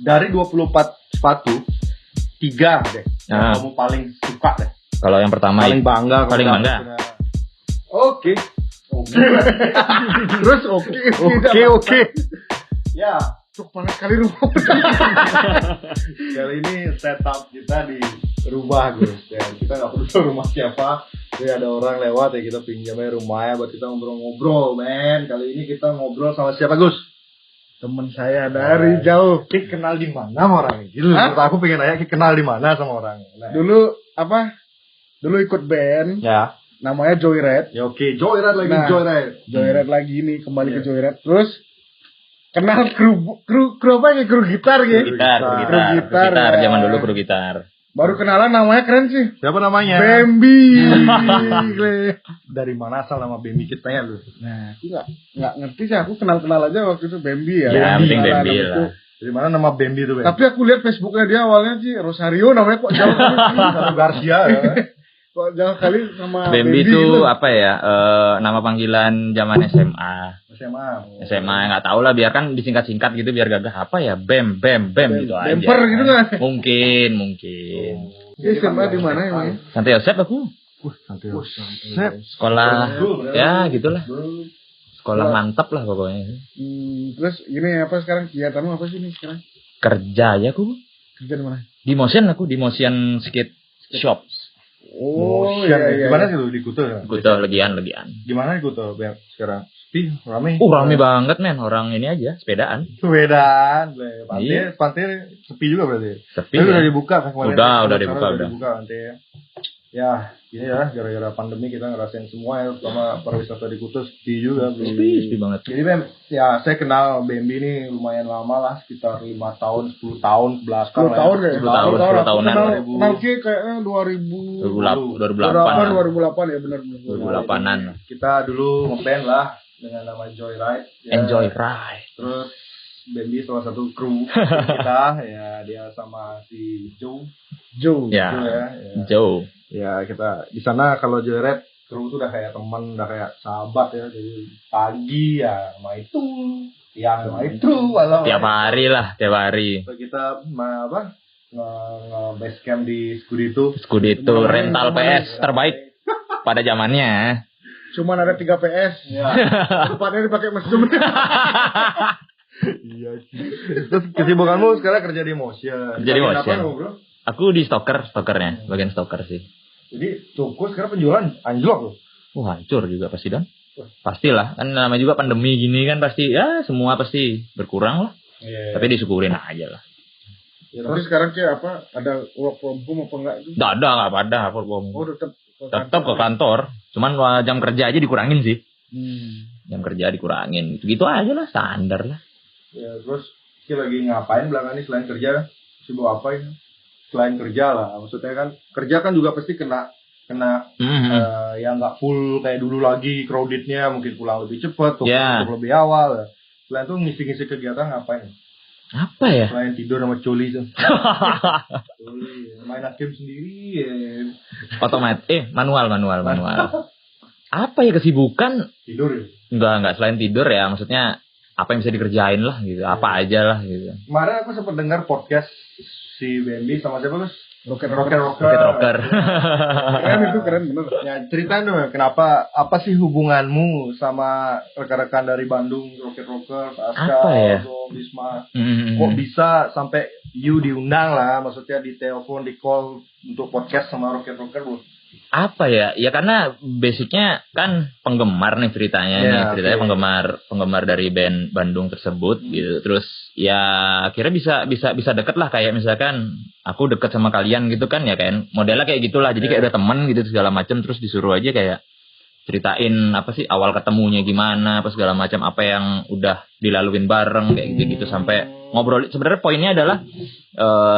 dari 24 sepatu 3 deh yang kamu paling suka deh. Kalau yang pertama paling bangga. Oke. Terus oke. Ya, cuk panas kali rumah. kali ini setup kita di rumah guys. Ya, kita nggak perlu tahu rumah siapa. Jadi ada orang lewat ya kita pinjamnya rumahnya buat kita ngobrol-ngobrol, men. Kali ini kita ngobrol sama siapa, Gus? Temen saya dari jauh. Ki kenal di mana sama orang ini? Menurut aku pengen nanya Ki kenal di mana sama orang. Nah. Dulu ikut band. Ya. Namanya Joyride. Ya oke, Joyride lagi Joyride lagi ini kembali ke Joyride. Terus kenal kru apa ya? Kru gitar gitu. Kru gitar zaman dulu kru gitar. Baru kenalan namanya keren sih. Siapa namanya? Bambi. Dari mana asal nama Bambi kita ya lu? Nah, aku nggak ngerti sih. Aku kenal waktu itu Bambi ya. Ya, penting Bambi lah. Dari mana nama Bambi itu? Tapi aku lihat Facebooknya dia awalnya sih Rosario namanya kok jauh kali. Garcia. Ya. Kok jauh kali sama Bambi itu apa ya? Nama panggilan zaman SMA nggak tahu lah, biarkan disingkat-singkat gitu biar gagah. Apa ya, Bam gitu aja. Bemper gitu kan? Mungkin. Dia SMA di mana emangnya? Santai Yosep aku. Santai Yosep. Sekolah ya gitulah. Sekolah mantap lah pokoknya. Terus gini apa sekarang kegiatanmu apa sih nih sekarang? Kerja ya aku. Kerja di mana? Di Motion Skate Shop. Oh iya. Gimana sih lu di Kuto ya? Kuto legian. Gimana di Kuto sekarang? Rame. Rame banget men, orang ini aja sepedaan. Pantai sepi juga berarti. Sepi. Udah dibuka kan kemarin. Udah dibuka. Pantai. Ya, ini ya gara-gara pandemi kita ngerasain semua ya, sama pariwisata di Kuto sepi juga. Sepi banget. Jadi Bem, ya saya kenal Bambi ini lumayan lama lah, sekitar 5 tahun, 10 tahun belakang. 10 tahun ya. 10 tahunan. Kenal kayaknya 2008 ya benar. 2008-an. Kita dulu ngeband lah dengan nama Joyride. Ya. Enjoy Ride. Terus Bambi salah satu kru kita ya, dia sama si Joe. Ya kita di sana kalau Joyride kru itu udah kayak teman, udah kayak sahabat ya. Jadi pagi ya sama itu, siang sama itu, malam tiap hari. Kita nge-base camp di Skudito rental PS terbaik pada zamannya. Cuman ada 3 PS. Ya. Tempatnya dipakai mesum. Iya sih. Terus kesibukanmu sekarang kerja di Motion. Apa, bro? Aku di stokernya, bagian stoker sih. Jadi toko sekarang penjualan anjlok loh. Hancur juga pasti Don. Pastilah, kan namanya juga pandemi gini kan pasti ya semua pasti berkurang lah. Yeah. Tapi disyukurin aja lah. Ya, tapi sekarang kayak apa? Ada work from home apa enggak itu? Enggak ada work from home. Oh, tetap ke kantor. Cuman jam kerja aja dikurangin sih. Jam kerja dikurangin. Gitu aja lah, standar lah. Ya, terus kita lagi ngapain belakangan ini selain kerja? Sibuk apa ini? Selain kerja lah, maksudnya kan kerja kan juga pasti kena ya nggak full kayak dulu lagi, crowdednya mungkin pulang lebih cepat, tutup lebih awal. Selain itu ngisi-ngisi kegiatan ngapain? Apa ya? Selain tidur sama coli tuh. Main game sendiri ya. Manual. Apa ya kesibukan? Tidur ya? Enggak selain tidur ya, maksudnya apa yang bisa dikerjain lah gitu, apa aja lah gitu. Kemarin aku sempat dengar podcast si Bambi sama siapa Gus? Rocker. Keren bener. Ya ceritain dong, kenapa, apa sih hubunganmu sama rekan-rekan dari Bandung, Rocker, Aska, Bisma? Kok bisa sampai you diundang lah, maksudnya di telepon, di call untuk podcast sama Rocker Bu? Apa ya? Ya karena basicnya kan penggemar nih ceritanya penggemar dari band Bandung tersebut gitu. Terus ya akhirnya bisa deket lah, kayak misalkan aku deket sama kalian gitu kan ya, kayak modelnya kayak gitulah. Jadi kayak udah temen gitu segala macam, terus disuruh aja kayak ceritain apa sih awal ketemunya gimana, apa segala macam, apa yang udah dilaluin bareng kayak gitu sampai ngobrol. Sebenarnya poinnya adalah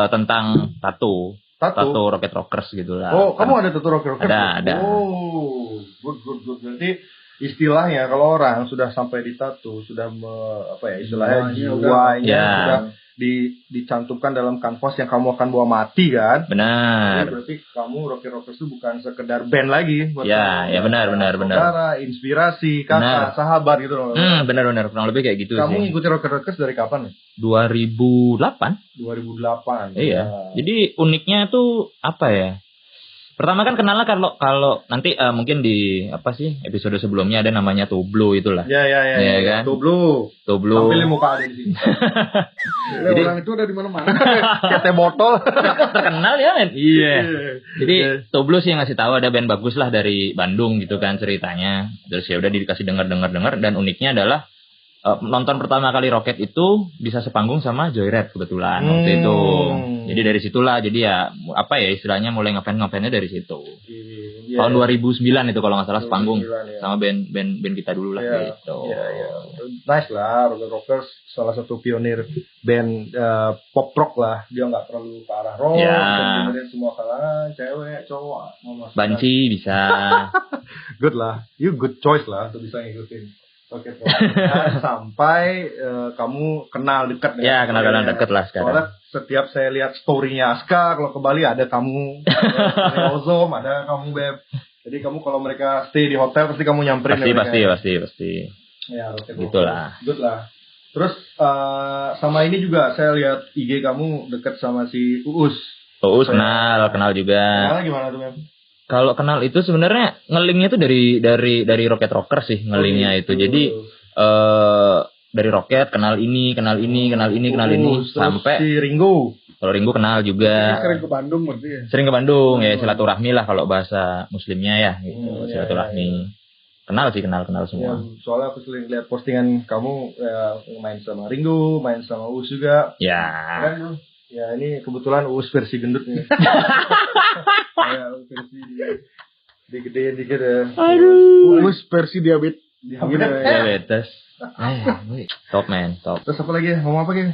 tentang tato Rocket Rockers gitu lah. Oh, kamu ada tato Rocket Rockers? Ada. Oh, good. Berarti istilahnya kalau orang sudah sampai di tato, sudah istilahnya jiwanya sudah dicantumkan dalam kanvas yang kamu akan bawa mati kan. Benar. Jadi berarti kamu Rocket Rockers itu bukan sekedar band lagi buat Ya, kamu. ya benar. Saudara, inspirasi, kakak, Benar. sahabat gitu loh. Benar. Kurang lebih kayak gitu Kamu sih. ngikutin Rocket Rockers dari kapan? 2008. 2008. Iya. Ya. Jadi uniknya tuh apa ya? Pertama kan kenalnya kalau nanti mungkin di apa sih episode sebelumnya ada namanya Toblo itulah. Ya kan? Toblo. Toblo. Tampilin muka ada di sini. Jadi orang itu ada di mana-mana. Kayak teh botol. Terkenal ya men. Iya. Jadi Toblo sih yang ngasih tahu ada band bagus lah dari Bandung gitu kan ceritanya. Terus ya udah dikasih dengar dan uniknya adalah nonton pertama kali Rocket itu bisa sepanggung sama Joyride kebetulan waktu itu. Jadi dari situlah jadi ya apa ya istilahnya mulai ngefansnya dari situ. Tahun 2009 itu kalau nggak salah sepanggung sama band kita dulu lah gitu. Iya. Nice lah, Rocket Rockers salah satu pionir band pop rock lah. Dia nggak terlalu ke arah rock, dengerin semua kalangan, cewek, cowok, banci bisa. Good lah, you good choice lah untuk bisa ngikutin. Oke, sampai kamu kenal dekat dengan. Ya, kenal dekat lah sekarang. Soalnya setiap saya lihat story-nya Aska kalau ke Bali ada kamu, ada Ozom, ada kamu Beb. Jadi kamu kalau mereka stay di hotel pasti kamu nyamperin. Pasti. Ya, oke. Gitulah. Good lah. Terus sama ini juga saya lihat IG kamu dekat sama si Uus. Uus kenal juga. Kenal gimana tuh Beb? Kalau kenal itu sebenarnya ngelingnya itu dari Rocket Rocker sih ngelingnya itu. Jadi dari Rocket kenal ini sampai si Ringo. Kalau Ringo kenal juga. Sering ke Bandung berarti ya. Sering ke Bandung ya silaturahmi lah kalau bahasa muslimnya ya gitu. Silaturahmi. Kenal semua. Ya, soalnya aku sering lihat postingan kamu main sama Ringo, main sama Uus juga. Ya. Keren, ya ini kebetulan Uus versi gendut nih. Ya, versi digedein dikit ya. Aduh. Uus versi Diabetes. Top man, top. Terus apa lagi? Ngomong apa lagi?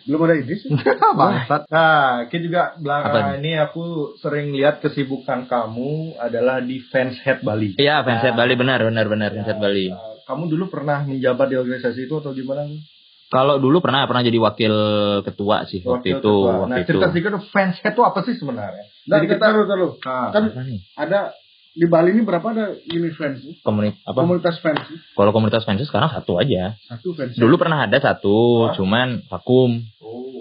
Belum ada ide sih. Bangsat. Nah, kita juga belakangan ini aku sering lihat kesibukan kamu adalah di Fanshead Bali. Iya, Fanshead Bali benar Fanshead Bali. Kamu dulu pernah menjabat di organisasi itu atau gimana? Kalau dulu pernah jadi wakil ketua sih waktu itu. Cerita sedikit Fanshead itu apa sih sebenarnya? Jadi kita kan ada di Bali ini berapa ada ini fans? Komunitas fans. Kalau komunitas fans sekarang satu aja. Satu fans. Dulu pernah ada satu, cuman vakum.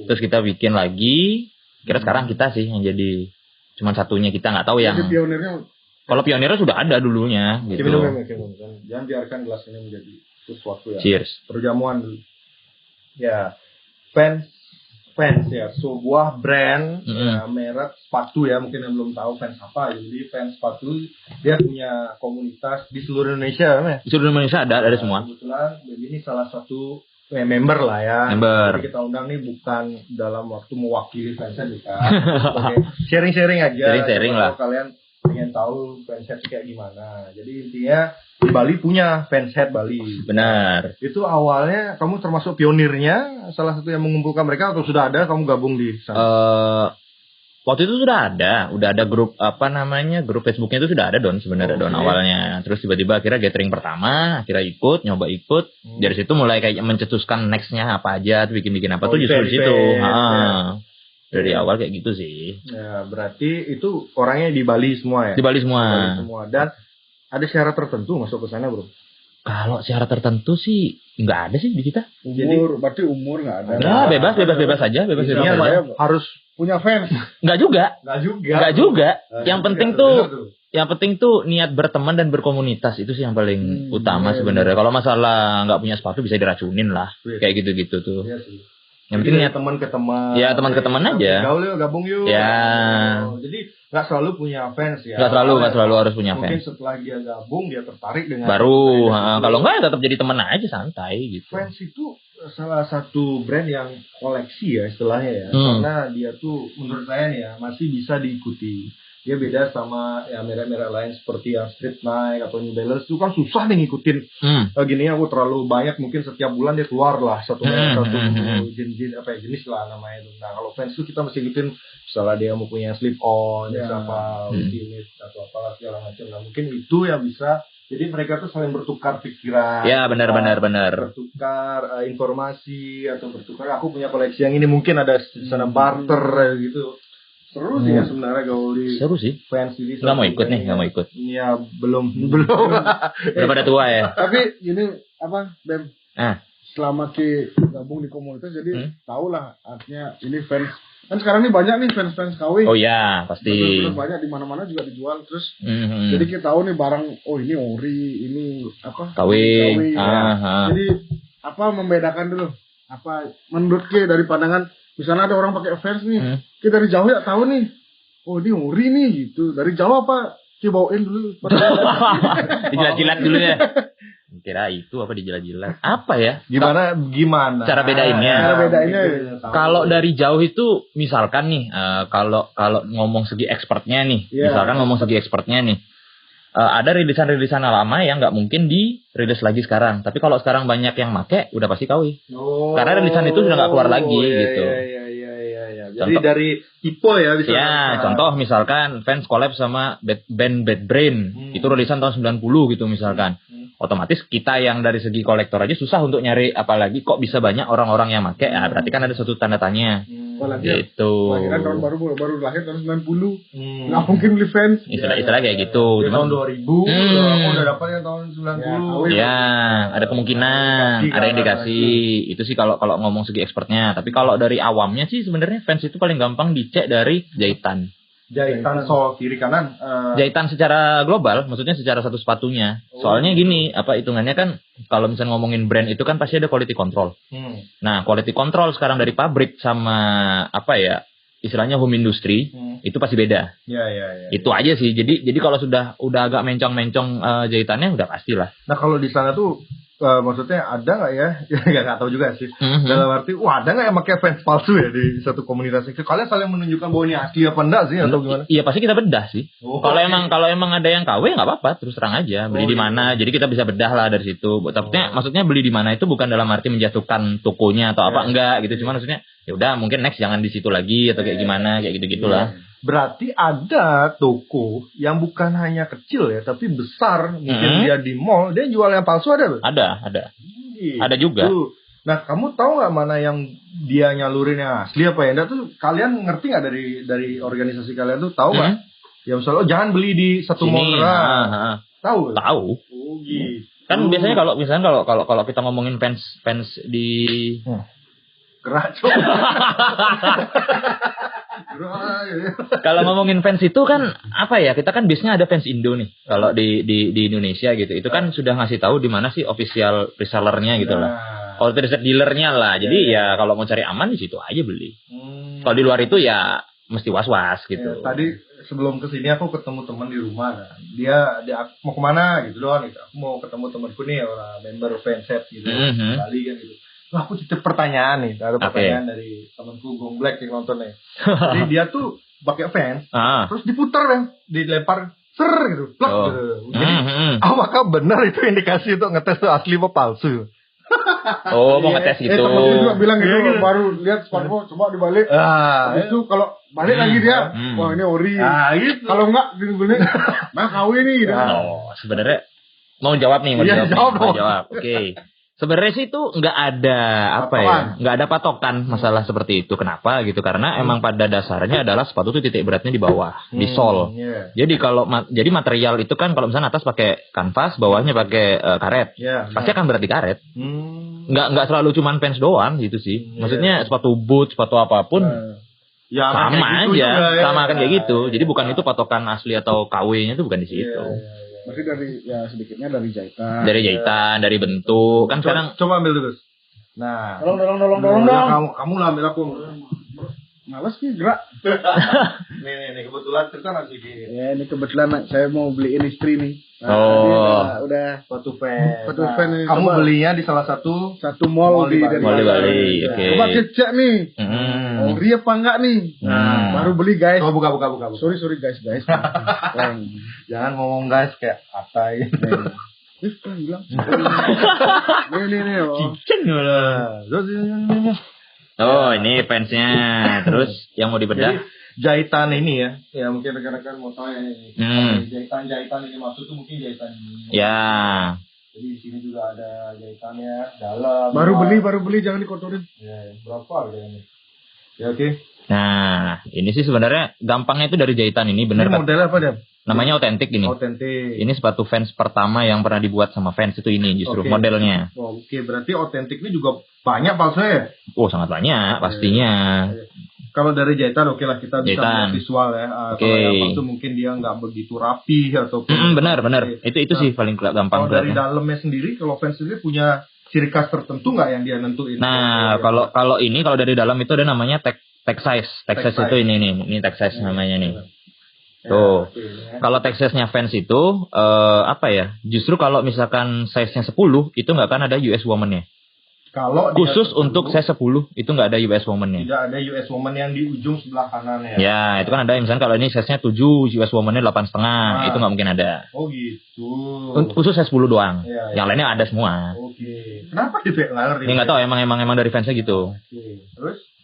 Terus kita bikin lagi. Kira sekarang kita sih yang jadi cuman satunya kita nggak tahu yang. Pionirnya. Kalau pionirnya sudah ada dulunya. Gitu. Jangan biarkan gelas ini menjadi sesuatu ya. Cheers. Perjamuan dulu. Ya, fans ya, sebuah brand ya, merek sepatu ya, mungkin yang belum tahu fans apa. Jadi fans sepatu dia punya komunitas di seluruh Indonesia ya. Di seluruh Indonesia ada semua. Kebetulan ini salah satu member lah ya. Jadi kita undang nih bukan dalam waktu mewakili fansnya juga. Sharing-sharing aja. Sharing lah. Kalau kalian ingin tahu fanshead kayak gimana. Jadi intinya di Bali punya Fanshead Bali. Benar. Itu awalnya kamu termasuk pionirnya, salah satu yang mengumpulkan mereka atau sudah ada kamu gabung di sana? Waktu itu sudah ada grup grup Facebooknya itu sudah ada sebenarnya awalnya. Terus tiba-tiba akhirnya gathering pertama, akhirnya nyoba ikut. Dari situ mulai kayak mencetuskan nextnya apa aja, bikin apa tuh justru di situ. Dari awal kayak gitu sih. Ya, berarti itu orangnya di Bali semua ya? Di Bali semua. Dan ada syarat tertentu masuk ke sana, Bro? Kalau syarat tertentu sih nggak ada sih di kita. Berarti umur nggak ada. Nah, bebas aja. Harus punya fans. Nggak juga. Yang penting tuh niat berteman dan berkomunitas itu sih yang paling utama sebenarnya. Kalau masalah nggak punya sepatu bisa diracunin lah. Kayak gitu-gitu tuh. Iya sih. Yang penting niat teman ke teman. Ya, teman ke teman aja. Gaul yuk, gabung yuk. Ya. Jadi nggak selalu punya fans ya. Nggak selalu harus punya fans. Mungkin setelah dia gabung dia tertarik dengan. Baru, kalau nggak ya tetap jadi teman aja santai gitu. Fans itu salah satu brand yang koleksi ya istilahnya ya. Karena dia tuh menurut saya nih ya masih bisa diikuti. Dia beda sama ya merek-merek lain seperti yang Street Nike atau New Balance itu kan susah nih ngikutin. Gini aku terlalu banyak mungkin setiap bulan dia keluar lah satu jenis lah namanya itu. Nah kalau fans itu kita mesti ngikutin misalnya dia mau punya slip on, siapa ultimate atau apalah segala macam. Nah mungkin itu yang bisa Jadi mereka tuh saling bertukar pikiran. Ya, benar. Bertukar informasi atau bertukar aku punya koleksi yang ini, mungkin ada sana barter gitu. Seru sih ya sebenarnya kalau di Seru sih. fans ini. Nggak mau ikut nih, nggak mau ikut. Iya, belum. Udah pada tua ya. Tapi ini apa, Bem? Ah. Selama Ki gabung di komunitas, jadi tau lah artinya ini fans. Kan sekarang ini banyak nih fans KW. Oh iya, pasti. Bener-bener banyak, di mana-mana juga dijual terus. Jadi kita tahu nih barang, oh ini ori, ini apa? KW. Ya. Jadi apa membedakan dulu? Apa menurut Ki dari pandangan, misalnya ada orang pakai fans nih, Ki dari jauh ya tahu nih, oh ini ori nih gitu. Dari jauh apa Ki bawain dulu? Dijilat-jilat dulu ya. Kira itu apa dijilat-jilat? Apa ya? Gimana? Cara bedainnya? Kalau dari jauh itu misalkan nih, kalau ngomong segi expertnya nih, ada rilisan-rilisan lama yang nggak mungkin dirilis lagi sekarang. Tapi kalau sekarang banyak yang make, udah pasti KW. Karena rilisan itu sudah nggak keluar lagi gitu. Jadi dari tipe ya bisa. Ya, contoh misalkan fans collab sama band Bad Brain, itu rilisan tahun 90 gitu misalkan. Otomatis kita yang dari segi kolektor aja susah untuk nyari, apalagi kok bisa banyak orang-orang yang make, ya berarti kan ada suatu tanda tanya. Gitu. Lahiran tahun baru lahir tahun 90. Nggak mungkin beli fans. Istilah kayak gitu. Tahun 2000, aku udah dapat yang tahun 90. Ya, ada kemungkinan, ada yang dikasih. Itu sih kalau ngomong segi expertnya. Tapi kalau dari awamnya sih sebenarnya fans itu paling gampang dicek dari jahitan. Jahitan sol kiri kanan. Jahitan secara global, maksudnya secara satu sepatunya. Soalnya gini, apa hitungannya kan kalau misalnya ngomongin brand itu kan pasti ada quality control. Nah, quality control sekarang dari pabrik sama apa ya, istilahnya home industry, itu pasti beda. Ya. Itu aja sih. Jadi kalau sudah agak mencong-mencong jahitannya udah pastilah. Nah, kalau di sana tuh maksudnya ada nggak ya? Nggak tahu juga sih. Dalam arti, ada nggak yang pakai fans palsu ya di satu komunitas itu? Kalian saling menunjukkan bahwa ini asli apa enggak sih atau gimana? Iya, pasti kita bedah sih. Kalau emang ada yang KW nggak apa-apa, terus terang aja beli di mana. Jadi kita bisa bedah lah dari situ. Maksudnya beli di mana itu bukan dalam arti menjatuhkan tokonya atau apa enggak gitu. Cuma maksudnya ya udah mungkin next jangan di situ lagi atau kayak gimana, kayak gitu-gitulah. Berarti ada toko yang bukan hanya kecil ya, tapi besar. Mungkin dia di mall, dia jual yang palsu ada loh? Ada. Ada juga. Nah, kamu tahu nggak mana yang dia nyalurin yang asli apa ya? Enggak tuh, kalian ngerti nggak dari organisasi kalian tuh tahu nggak? Ya misalnya, jangan beli di satu mall. Tahu? Tahu. Oh gitu. Kan biasanya kalau kita ngomongin fans di gerak. Kalau ngomongin fans itu kan apa ya, kita kan biasanya ada fans Indo nih kalau di Indonesia gitu, itu kan sudah ngasih tahu di mana sih official resellernya gitu lah, authorized dealernya lah. Jadi ya kalau mau cari aman di situ aja beli. Kalau di luar itu ya mesti was-was gitu. Tadi sebelum kesini aku ketemu teman di rumah kan, dia mau kemana gitu doang gitu. Aku mau ketemu temanku nih, orang member fanset gitu, Bali kan gitu. Aku titip pertanyaan nih, ada pertanyaan dari temanku Gong Black yang nonton nih. Jadi dia tuh pakai fans, terus diputar kan, dilempar gitu, plak gitu. Jadi apakah benar itu indikasi untuk ngetes tuh asli apa palsu? Mau ngetes gitu. Temanku juga bilang gitu, baru lihat smartphone, coba dibalik. Itu kalau balik lagi dia, wah ini ori. Gitu. Kalau enggak dibeli, nah KW nih gitu. Sebenarnya mau jawab nih, mau jawab. Oke. Sebenarnya sih itu nggak ada nggak ada patokan masalah seperti itu. Kenapa gitu? Karena emang pada dasarnya adalah sepatu itu titik beratnya di bawah, di sol. Jadi jadi material itu kan kalau misalnya atas pakai kanvas, bawahnya pakai karet, pasti akan berat di karet. Nggak selalu cuman pants doang gitu sih. Maksudnya sepatu boot, sepatu apapun sama gitu aja, juga, sama kan kayak gitu. Jadi bukan itu patokan asli atau KW-nya itu bukan di situ. Berarti dari sedikitnya dari jahitan. Dari jahitan, dari bentuk. Kan sekarang coba ambil dulu. Nah, tolong dong. Kamu lah ambil aku. Males nih gerak. nih kebetulan kita lagi di. Ya, ini kebetulan saya mau beliin istri nih. Udah sepatu fans. Nih. Kamu belinya di salah satu mall mall di Bali. Oke. Coba cek nih. Ori apa enggak nih? Baru beli guys. Buka. Sorry guys. Jangan ngomong guys kayak atai. Bilang. Nih. Cicing lah. Oh, ini fansnya. Terus yang mau dibedah? Jadi, jahitan ini ya mungkin rekan-rekan mau tahu ya ini. Jahitan ini maksud tuh mungkin jahitan ini. Ya. Jadi di sini juga ada jahitannya dalam. Baru beli jangan dikotorin. Ya, berapa harganya? Ya oke. Nah, ini sih sebenarnya gampangnya itu dari jahitan ini bener Ini kan? model apa dia? Namanya Authentic ini. Authentic. Ini sepatu Vans pertama yang pernah dibuat sama Vans itu ini justru modelnya. Oh, oke, berarti Authentic ini juga banyak palsunya ya? Oh, sangat banyak pastinya. Kalau dari jahitan oke lah kita bisa Jahitan. lihat visual ya. Kalau yang palsu mungkin dia nggak begitu rapi ataupun. Benar. Itu sih paling gampang. Kalau dari dalamnya sendiri, kalau Vans sendiri punya ciri khas tertentu nggak yang dia nentuin? Nah, kalau dari dalam itu ada namanya tag size. Tag size itu ini tag size namanya nih. Tuh. Kalau tag size-nya Vans itu apa ya? Justru kalau misalkan size-nya 10 itu nggak akan ada US Woman-nya. Kalau khusus untuk size 10 itu nggak ada US Woman-nya. Tidak ada US Woman yang di ujung sebelah kanan ya. Ya, itu kan ada misalkan kalau ini size-nya 7, US Woman-nya 8,5, itu nggak mungkin ada. Oh gitu. Khusus size 10 doang. Ya. Yang lainnya ada semua. Oke. Kenapa gitu ya? Nggak ngerti. Ini nggak tahu emang dari fansnya gitu. Oke.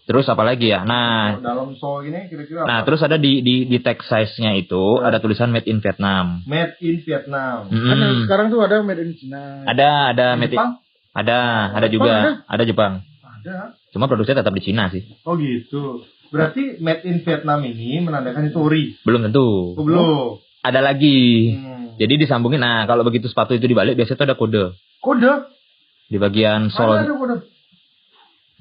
Terus apa lagi ya? Nah, dalam sol ini kira-kira nah, terus ada di tag size-nya itu ada tulisan Made in Vietnam. Made in Vietnam. Kan sekarang tuh ada Made in China. Ada Made in ada juga, ada Jepang. Ada. Cuma produksinya tetap di Cina sih. Oh gitu. Berarti Made in Vietnam ini menandakan itu ori. Belum tentu. Oh, belum. Ada lagi. Jadi disambungin. Nah, kalau begitu sepatu itu dibalik biasanya itu ada kode. Kode? Di bagian sol. Ada kode.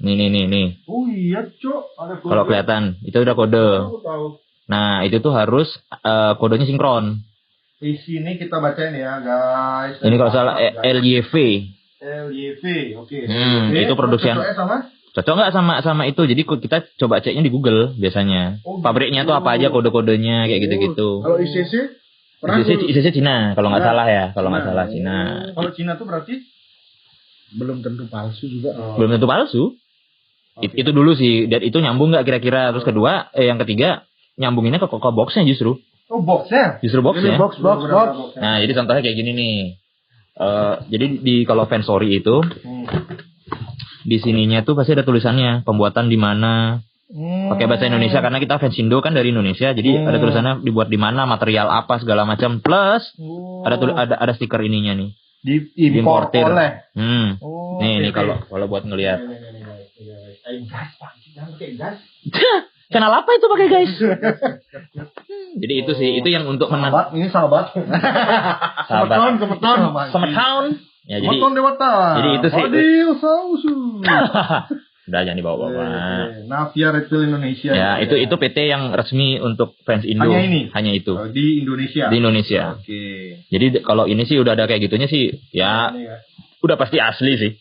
Nih. Oh iya, Cok. Ada kode. Kalau kelihatan, itu udah kode. Tahu. Nah, itu tuh harus kodenya sinkron. Di sini kita bacain ya, guys. Ini kalau salah LYV. LYV, oke. Itu produksian. Cocok nggak sama itu? Jadi kita coba ceknya di Google biasanya. Pabriknya tuh apa aja kode-kodenya kayak gitu-gitu. Kalau ICC? ICC Cina, kalau nggak salah ya. Kalau nggak salah Cina. Kalau Cina tuh berarti? Belum tentu palsu juga. Belum tentu palsu. Itu dulu sih. Dan itu nyambung nggak kira-kira? Terus kedua, yang ketiga nyambunginnya ke boxnya justru. Oh, boxnya? Justru boxnya. Box. Nah, jadi contohnya kayak gini nih. Jadi kalau Fansori itu di sininya tuh pasti ada tulisannya pembuatan di mana, pakai bahasa Indonesia karena kita Fansindo kan dari Indonesia, jadi ada tulisannya dibuat di mana, material apa segala macam, plus ada stiker ininya nih, diimportir oleh. Nih kalau buat ngelihat. Channel apa itu pakai guys? Jadi itu sih, itu yang untuk menang. Ini sahabat. Semeton. Ya jadi. Jadi itu sih. Udah jangan dibawa-bawa. Navia Retail Indonesia. Ya, itu PT yang resmi untuk Fans Indo. Hanya itu. Di Indonesia. Di Indonesia. Oke. Jadi kalau ini sih udah ada kayak gitunya sih, ya udah pasti asli sih.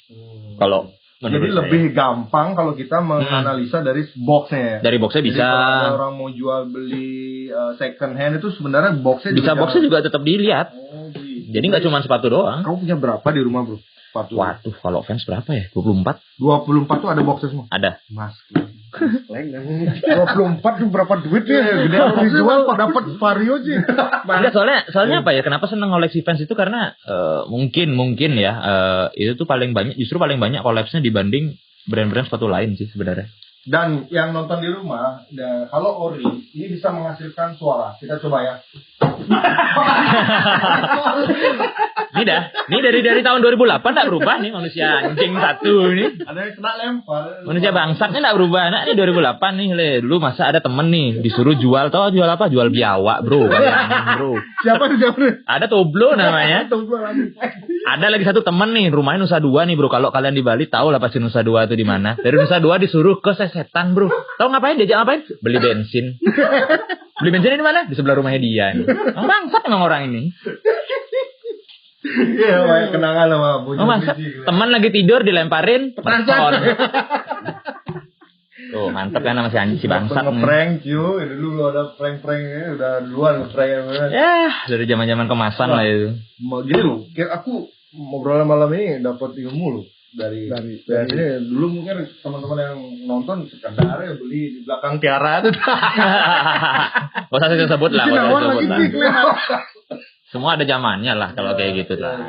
Kalau jadi lebih gampang kalau kita menganalisa dari boxnya. Dari boxnya bisa. Jadi kalau orang mau jual beli second hand itu sebenarnya boxnya bisa. Boxnya juga tetap dilihat. Gitu. Jadi nggak cuma sepatu doang. Kamu punya berapa di rumah bro? Sepatu. Waduh, kalau Vans berapa ya? 24. 24 tuh ada boxnya semua. Ada. Mas. 24 tuh berapa duit ya? Gede dijual dapat vario sih. Enggak, soalnya apa ya? Kenapa seneng koleksi Vans itu karena mungkin ya itu tuh paling banyak kolapsnya dibanding brand-brand sepatu lain sih sebenarnya. Dan yang nonton di rumah, kalau ori ini bisa menghasilkan suara. Kita coba ya. Ini dari tahun 2008 enggak berubah nih manusia anjing satu nih. Ada yang kena lempar. Manusia bangsat ini enggak berubah. Nah, ini 2008 nih, dulu masa ada temen nih disuruh jual apa? Jual biawak, bro. Bro. Siapa? Ada Toblo namanya. Ada lagi satu temen nih, rumahnya Nusa Dua nih, bro. Kalau kalian di Bali tahu lah pasti Nusa Dua itu di mana. Dari Nusa Dua disuruh ke Sesetan, bro. Tahu ngapain? Diajak ngapain? Beli bensin. Beli bensin di mana? Di sebelah rumahnya dia nih. Bangsat emang orang ini. Iya, banyak kenangan sama bunyi. Teman lagi tidur dilemparin mercon. Tuh, mantep kan sama si bangsat. Ngeprank cuy, dulu ada prank-pranknya udah duluan ngeprank. Ya, dari zaman-zaman kemasan lah itu. Gini loh, aku ngobrol malam ini dapat ilmu loh. Dari dulu mungkin teman-teman yang nonton sekedar ya beli di belakang Tiara itu. Gak usah sebut lah. Semua ada zamannya lah kalau kayak gitu lah.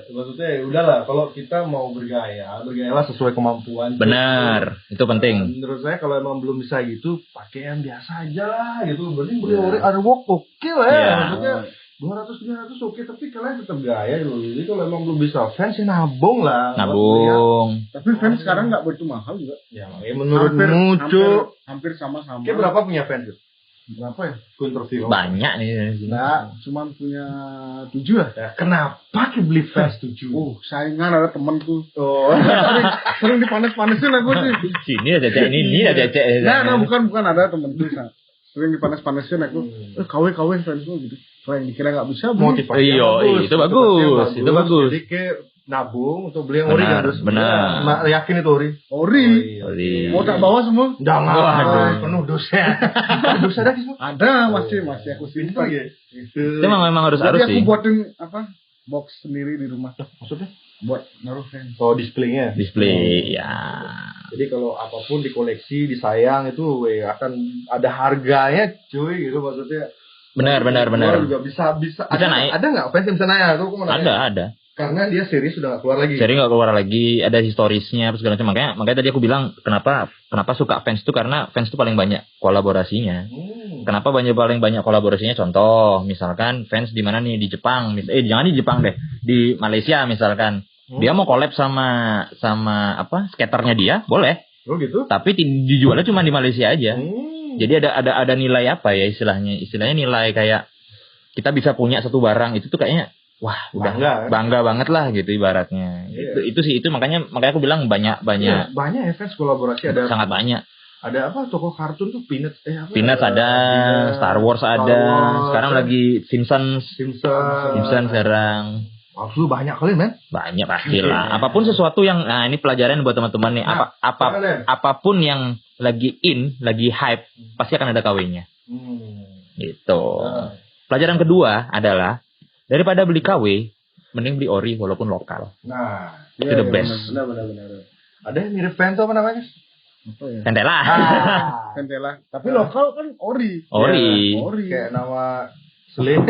Maksudnya ya udahlah, kalau kita mau bergayalah sesuai kemampuan. Benar, itu penting. Menurut saya kalau emang belum bisa gitu, pakai yang biasa aja lah gitu. Berarti beli ori ada work oke lah ya. Maksudnya 200-300 oke, tapi kalian tetap gaya dulu. Jadi kalau emang belum bisa fans ya nabung lah. Nabung. Tapi fans sekarang nggak begitu mahal juga. Ya menurutmu hampir sama-sama. Kayak berapa punya fans? Berapa ya? Interview. Banyak nih. Nah, cuma punya 7 lah. Ya, kenapa kita beli fans 7? Saingan ada temanku. Sering dipanas-panasin aku sih. Sini ada cek ini ada cek. Nah, bukan ada temanku. Sering dipanas-panasin aku. KW fansku gitu. Kalau yang dikira nggak bisa motivasi. Itu bagus. Jadi kayak nabung untuk beli yang ori kan terus. Benar. Yakin itu ori. Mau tak bawa semua? Jangan. Penuh dosa. Dosa ada semua. Ada masih aku simpan. Itu memang harus sih. Jadi aku buatin box sendiri di rumah. Maksudnya? Buat naruh fans. Oh, displaynya. Display ya. Jadi kalau apapun dikoleksi, disayang itu akan ada harganya, cuy, gitu maksudnya. Benar. Juga bisa naik. Ada nggak fans yang bisa naik? Ada. Karena dia seri sudah nggak keluar lagi. Seri nggak keluar lagi, ada historisnya, segala macam. Makanya tadi aku bilang kenapa suka fans itu karena fans itu paling banyak kolaborasinya. Kenapa paling banyak kolaborasinya? Contoh, misalkan fans di mana nih di Jepang, jangan di Jepang deh, di Malaysia misalkan, dia mau collab sama skaternya dia, boleh. Oh gitu. Tapi dijualnya cuma di Malaysia aja. Jadi ada nilai apa ya istilahnya nilai kayak kita bisa punya satu barang itu tuh kayaknya wah udah bangga banget lah gitu ibaratnya. Itu makanya aku bilang banyak ya fans kolaborasi ada sangat banyak. Ada toko kartun tuh Peanuts ada Star Wars ada sekarang lagi Simpsons sekarang. Banyak kali men. Banyak pastilah. Apapun sesuatu yang ini pelajaran buat teman-teman nih. Apapun yang lagi lagi hype pasti akan ada KW-nya. Gitu. Pelajaran kedua adalah daripada beli KW, mending beli ori walaupun lokal. Nah, itu the best. Benar. Ada yang mirip Vento apa namanya? Ventela. Ventela. Tapi lokal kan ori. Kayak nama Slim.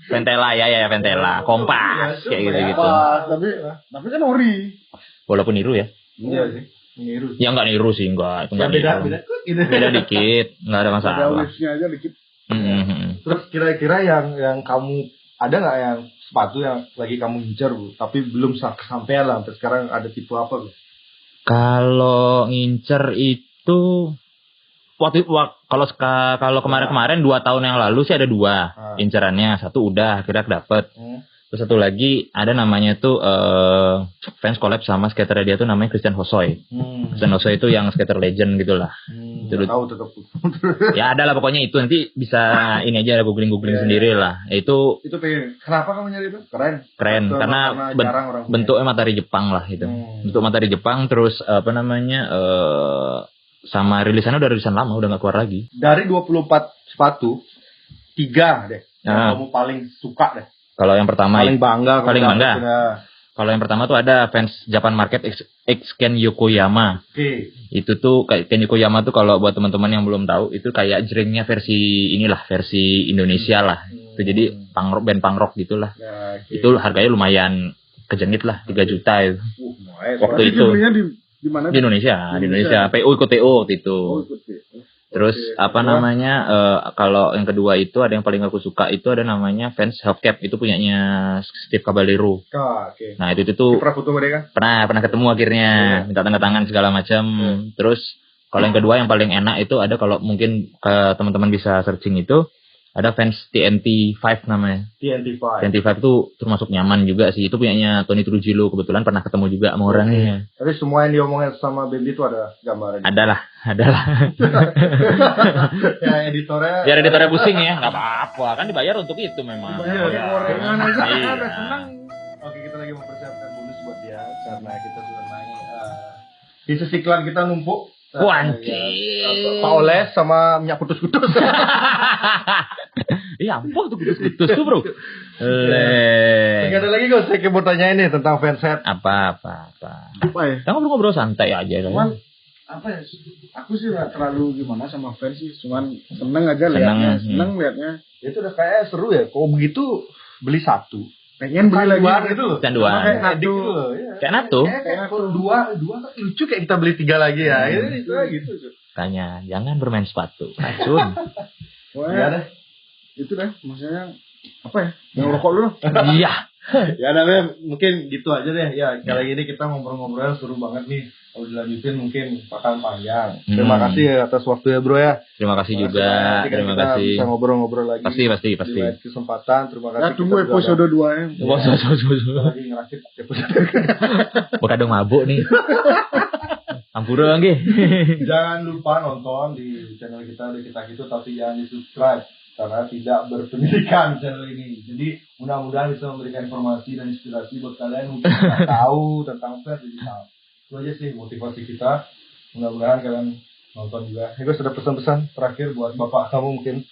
Ventela ya Ventela. Kompas kayak gitu. Tapi kan ori. Walaupun niru ya. Iya sih. Niru. Ya enggak niru sih, enggak. Itu beda dikit, enggak ada masalah. Ada wave-nya aja dikit. Terus kira-kira yang kamu ada nggak yang sepatu yang lagi kamu incer Bu, tapi belum kesampaian lah sampai sekarang, ada tipe apa Bu? Kalau ngincer itu kalau kemarin 2 tahun yang lalu sih ada 2 incerannya, satu udah kira dapet. Terus satu lagi ada namanya tuh fans collab sama skater dia tuh namanya Christian Hosoi. Christian Hosoi itu yang skater legend gitulah. Tahu tetap. Ya ada lah pokoknya itu, nanti bisa ini aja googling sendiri lah. Itu kenapa kamu nyari itu? Keren karena bentuknya matahari Jepang lah itu. Bentuk matahari Jepang terus sama rilisannya udah rilisan lama, udah nggak keluar lagi. Dari 24 sepatu 3 deh yang kamu paling suka deh. Kalau yang pertama paling bangga. Kalau yang pertama tuh ada fans Japan Market X Ken Yokoyama. Itu tuh kayak Ken Yokoyama tuh kalau buat teman-teman yang belum tahu itu kayak jrengnya versi Indonesia lah. Itu jadi band punk rock gitulah. Itu harganya lumayan kejengit lah, 3 juta itu. Waktu itu. Di mana? Di Indonesia. PU ikut TO waktu itu. Terus kalau yang kedua itu ada yang paling aku suka itu ada namanya Vans Hellcat, itu punyanya Steve Caballero. Nah itu pernah foto mereka? Pernah ketemu akhirnya, minta tanda tangan segala macam. Terus kalau yang kedua yang paling enak itu ada, kalau mungkin teman-teman bisa searching itu ada Vans TNT 5 namanya. TNT 5 itu termasuk nyaman juga sih. Itu punyanya Tony Trujillo, kebetulan pernah ketemu juga sama orangnya. Tapi semua yang diomongin sama Baby itu ada gambarnya. Ada lah. Ya editornya pusing ya, nggak apa-apa, kan dibayar untuk itu memang. Gorengan aja ada senang. Oke, kita lagi mempersiapkan bonus buat dia karena kita sudah naik. Di sisi iklan kita numpuk. Anjing. Pak Oles sama minyak kutus-kutus. Iya, ampun tuh kutus-kutus tuh, Bro. Enggak ada lagi kok, saya mau tanya ini tentang fanset. Apa ya? Kita ngobrol-ngobrol santai aja lah. apa ya? Aku sih nggak terlalu gimana sama fans sih, cuman seneng aja liatnya, seneng liatnya. Itu udah kayak seru ya. Kalau begitu beli satu, pengen beli lagi gitu loh. Canduan. Kayak Natu. Kayak Natu. Kayak kalau dua kan lucu kayak kita beli 3 lagi ya. Itu gitu. Tanya, jangan bermain sepatu, racun. Ya deh. Itu deh, maksudnya apa ya? Yang rokok dulu. Iya. Ya namanya mungkin gitu aja deh. Ya kali ini kita ngobrol-ngobrol seru banget nih. Kalau dilanjutin mungkin bakalan panjang. Terima kasih atas waktunya bro ya. Terima kasih juga. Terima kasih. Bisa ngobrol-ngobrol lagi. Pasti. Di lain kesempatan. Terima kasih. Ya tunggu episode 2-nya. Kita lagi ngerakit episode. Bukan dong mabuk nih. Ampura nggih. Jangan lupa nonton di channel kita gitu, tapi jangan di-subscribe karena tidak berpendidikan channel ini. Jadi mudah-mudahan bisa memberikan informasi dan inspirasi buat kalian untuk tahu tentang fans jadi tahu. Itu aja sih motivasi kita. Mudah-mudahan kalian nonton juga. Ini gue sudah pesan-pesan terakhir buat bapak kamu mungkin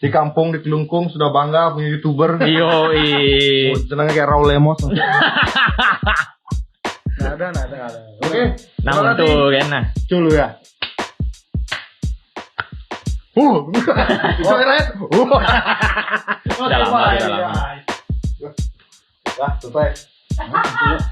di kampung di Kelungkung sudah bangga punya YouTuber. Yoi. Senangnya kayak Raul Lemos. Nggak ada. Oke. Nah untuk Kena. Culu ya. Red. Udah lama. Wah, selesai.